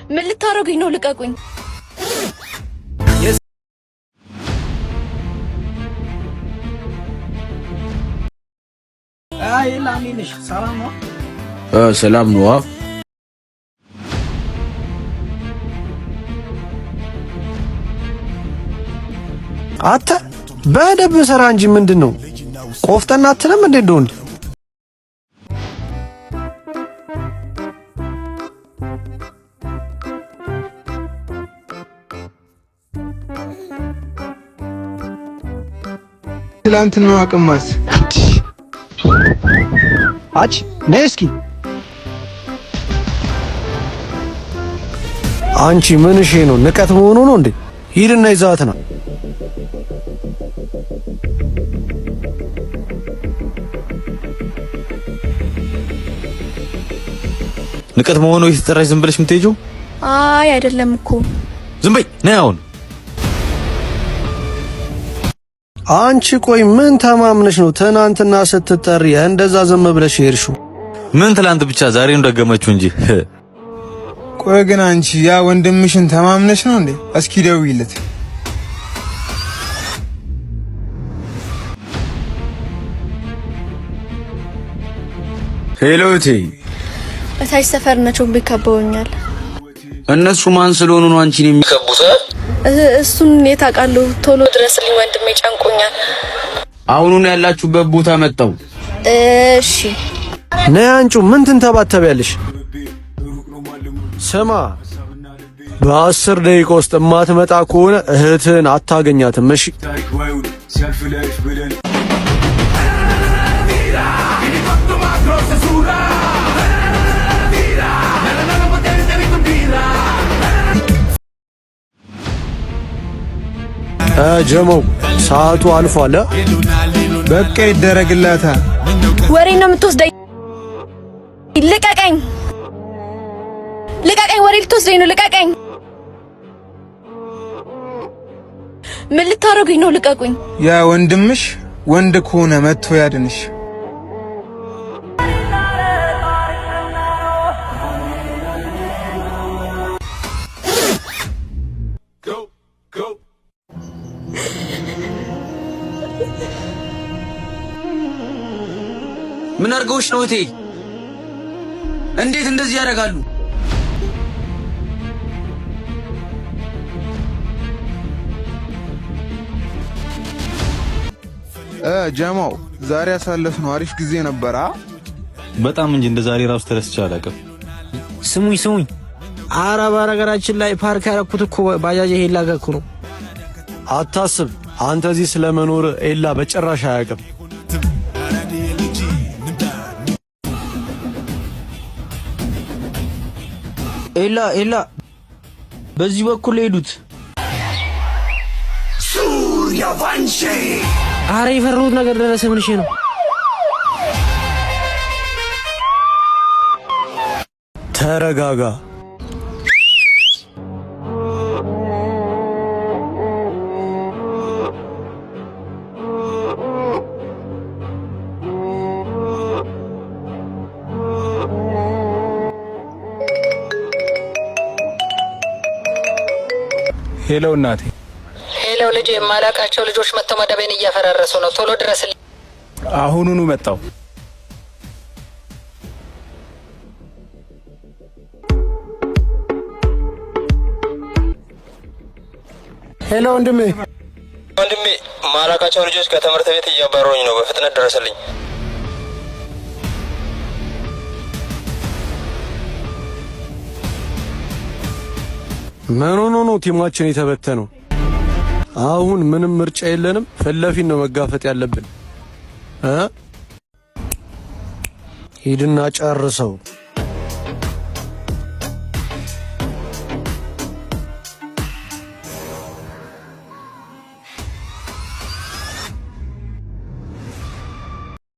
ምን ልታረጉኝ ነው? ልቀቁኝ። አይ ላሚንሽ ሰላም ነው? ሰላም ነው። አተ በደብ ሰራ እንጂ ምንድነው? ቆፍጠና አትልም እንዴ እንደወንድ? ትላንትና አቅማስ አጭ ነስኪ አንቺ ምን እሺ ነው? ንቀት መሆኑ ነው እንዴ? ሂድና ይዛት ነው። ንቀት መሆኑ የተጠራሽ ዝም ብለሽ የምትሄጂው? አይ አይደለም እኮ። ዝም በይ ነይ አሁን። አንቺ ቆይ ምን ተማምነሽ ነው ትናንትና ስትጠሪ እንደዛ ዝም ብለሽ ሄድሽው? ምን ትላንት ብቻ ዛሬም ደገመችው እንጂ። ቆይ ግን አንቺ ያ ወንድምሽን ተማምነሽ ነው እንዴ? እስኪ ደውይለት። ሄሎ እቴ። እታች ሰፈር ነቸው ቢከበውኛል። እነሱ ማን ስለሆኑ ነው አንቺን የሚከቡት? እሱን የታውቃለሁ። ቶሎ ድረስልኝ ወንድሜ ጨንቆኛል። አሁኑን ያላችሁበት ቦታ መጣው። እሺ ነይ አንቺ ምን ትንተባተቢያለሽ? ስማ በ10 ደቂቃ ውስጥ ማትመጣ ከሆነ እህትን አታገኛትም። እሺ ጀመው ሰዓቱ አልፏል። በቃ ይደረግላታል። ወሬ ነው የምትወስደኝ? ልቀቀኝ! ልቀቀኝ! ወሬ ልትወስደኝ ነው? ልቀቀኝ! ምን ልታረጉኝ ነው? ልቀቁኝ! ያ ወንድምሽ ወንድ ከሆነ መጥቶ ያድንሽ። ምን አርገውሽ ነው እቴ? እንዴት እንደዚህ ያደርጋሉ? ጀማው ዛሬ ያሳለፍነው አሪፍ ጊዜ ነበር። በጣም እንጂ እንደ ዛሬ ራሱ ተረስቼ አላውቅም። ስሙኝ አረብ ሀገራችን ላይ ፓርክ ያረኩት እኮ ባጃጅ ሄላ ጋር እኮ ነው። አታስብ አንተ እዚህ ስለመኖር ኤላ በጭራሽ አያውቅም። ኤላ በዚህ በኩል ሄዱት። አረ የፈሩት ነገር ደረሰ። ምን እሺ ነው? ተረጋጋ። ሄሎ እናቴ። ሄሎ ልጅ፣ የማላቃቸው ልጆች መጥተው መደቤን እያፈራረሱ ነው። ቶሎ ድረስልኝ። አሁኑኑ መጣው። ሄሎ ወንድሜ። ማላቃቸው ልጆች ከትምህርት ቤት እያባረሩኝ ነው። በፍጥነት ድረስልኝ። ምን ሆኖ ነው ቲማችን የተበተነው? አሁን ምንም ምርጫ የለንም። ፊት ነው መጋፈጥ ያለብን። ሂድና ጨርሰው።